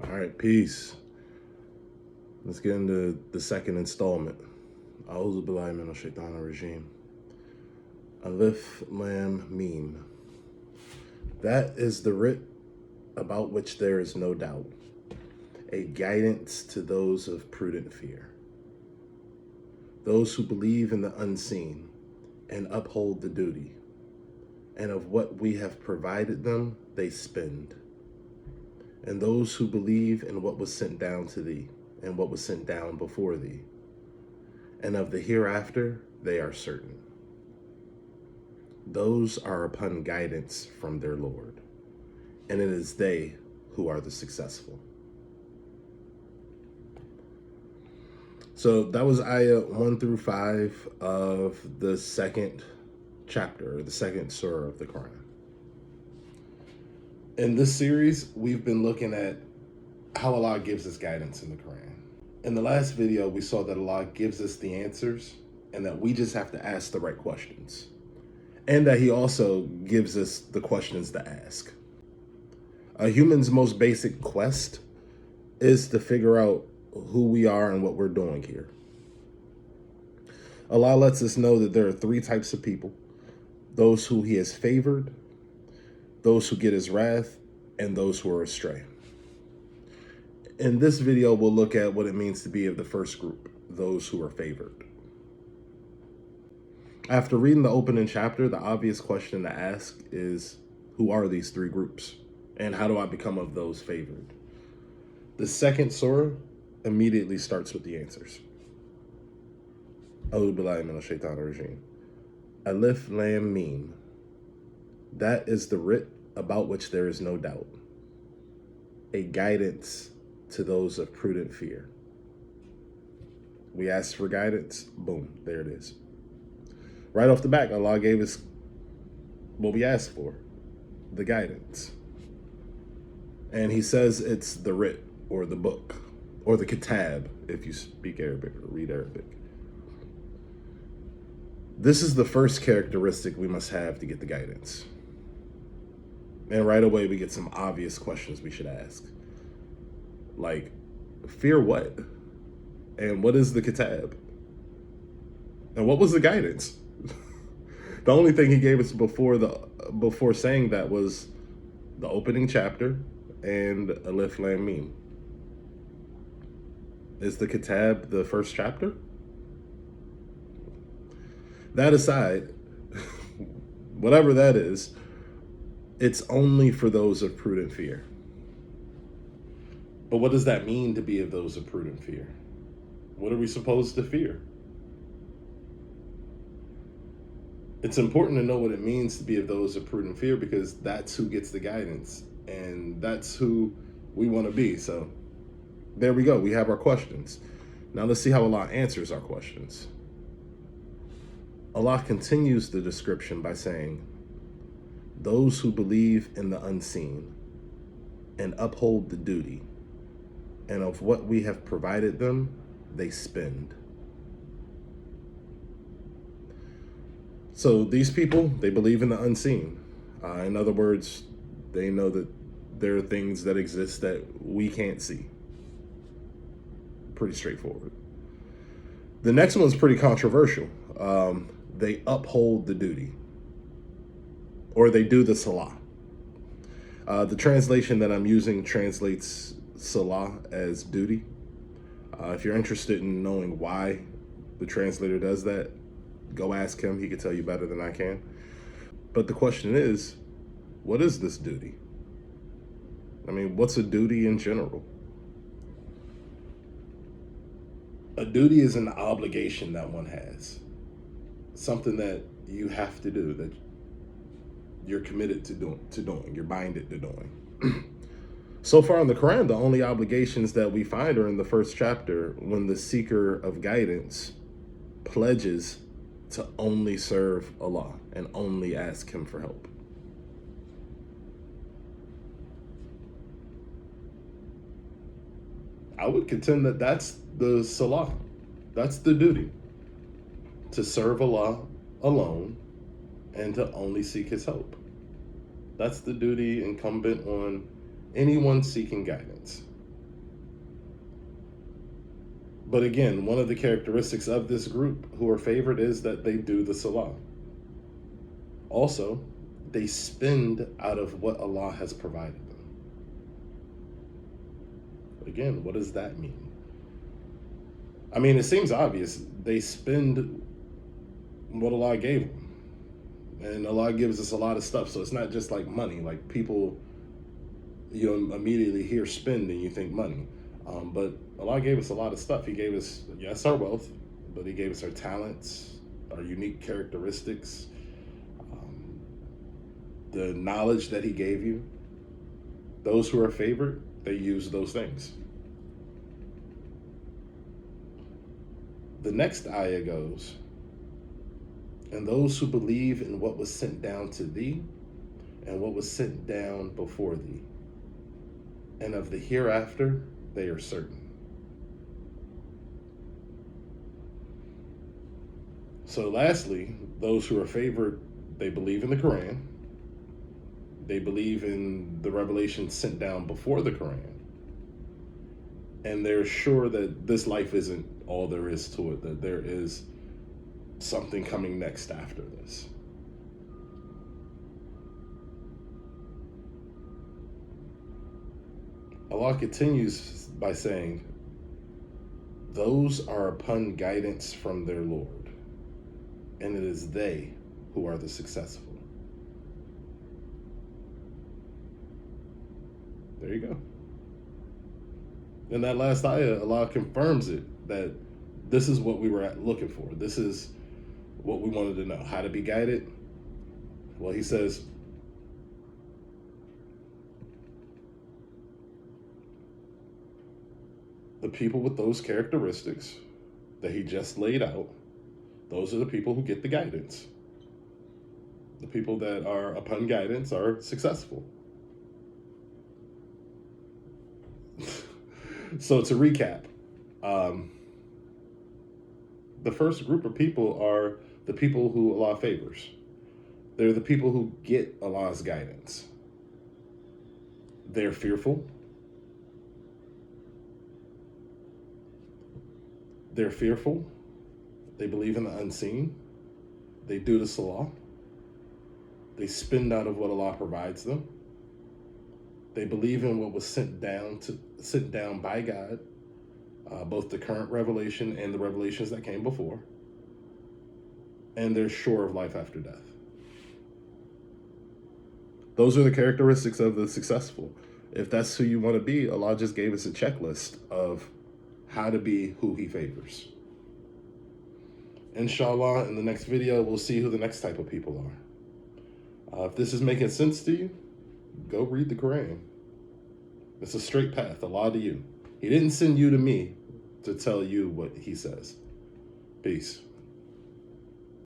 All right, peace. Let's get into the second installment. A'udhu billahi minash shaitanir regime. Alif Lam Meme. That is the writ about which there is no doubt, a guidance to those of prudent fear, those who believe in the unseen and uphold the duty, and of what we have provided them they spend, and those who believe in what was sent down to thee and what was sent down before thee, and of the hereafter they are certain. Those are upon guidance from their Lord, and it is they who are the successful. So that was ayah 1 through 5 of the second chapter, or the second surah of the Quran. In this series, we've been looking at how Allah gives us guidance in the Quran. In the last video, we saw that Allah gives us the answers and that we just have to ask the right questions. And that he also gives us the questions to ask. A human's most basic quest is to figure out who we are and what we're doing here. Allah lets us know that there are three types of people: those who he has favored, those who get his wrath, and those who are astray. In this video, we'll look at what it means to be of the first group, those who are favored. After reading the opening chapter, the obvious question to ask is, who are these three groups? And how do I become of those favored? The second surah immediately starts with the answers. A'udhu billahi minash shaitanir regime. Alif Lam Meme. That is the writ about which there is no doubt, a guidance to those of prudent fear. We asked for guidance, boom, there it is. Right off the back, Allah gave us what we asked for, the guidance. And he says it's the writ, or the book, or the kitab, if you speak Arabic or read Arabic. This is the first characteristic we must have to get the guidance. And right away, we get some obvious questions we should ask. Like, fear what? And what is the kitab? And what was the guidance? The only thing he gave us before saying that was the opening chapter and Alif Lam Meme. Is the kitab the first chapter? That aside, whatever that is, it's only for those of prudent fear. But what does that mean to be of those of prudent fear? What are we supposed to fear? It's important to know what it means to be of those of prudent fear, because that's who gets the guidance and that's who we want to be. So there we go. We have our questions. Now let's see how Allah answers our questions. Allah continues the description by saying, those who believe in the unseen and uphold the duty, and of what we have provided them, they spend. So these people, they believe in the unseen. In other words, they know that there are things that exist that we can't see. Pretty straightforward. The next one's pretty controversial. They uphold the duty, or they do the salat. The translation that I'm using translates salah as duty. If you're interested in knowing why the translator does that, go ask him. He can tell you better than I can. But the question is, what is this duty? I mean, what's a duty in general? A duty is an obligation that one has. Something that you have to do, that you're committed to doing, you're binded to doing. So far in the Quran, the only obligations that we find are in the first chapter, when the seeker of guidance pledges to only serve Allah and only ask him for help. I would contend that that's the salah. That's the duty. To serve Allah alone and to only seek his help. That's the duty incumbent on anyone seeking guidance. But again, one of the characteristics of this group who are favored is that they do the salah. Also, they spend out of what Allah has provided them. Again, what does that mean? I mean, it seems obvious. They spend what Allah gave them. And Allah gives us a lot of stuff. So it's not just like money. Like people, immediately hear spend and you think money. But Allah gave us a lot of stuff. He gave us, yes, our wealth, but He gave us our talents, our unique characteristics, the knowledge that He gave you. Those who are favored, they use those things. The next ayah goes, and those who believe in what was sent down to thee and what was sent down before thee, and of the hereafter they are certain. So lastly, those who are favored, they believe in the Quran. They believe in the revelation sent down before the Quran. And they're sure that this life isn't all there is to it, that there is something coming next after this. Allah continues by saying, those are upon guidance from their Lord, and it is they who are the successful. There you go. In that last ayah, Allah confirms it, that this is what we were looking for. This is what we wanted to know. How to be guided? Well, He says, the people with those characteristics that He just laid out, those are the people who get the guidance. The people that are upon guidance are successful. So to recap, the first group of people are the people who Allah favors. They're the people who get Allah's guidance. They're fearful. They're fearful. They believe in the unseen. They do the salah. They spend out of what Allah provides them. They believe in what was sent down by God, both the current revelation and the revelations that came before. And they're sure of life after death. Those are the characteristics of the successful. If that's who you want to be, Allah just gave us a checklist of how to be who He favors. Inshallah, in the next video, we'll see who the next type of people are. If this is making sense to you, go read the Quran. It's a straight path, Allah to you. He didn't send you to me to tell you what He says. Peace.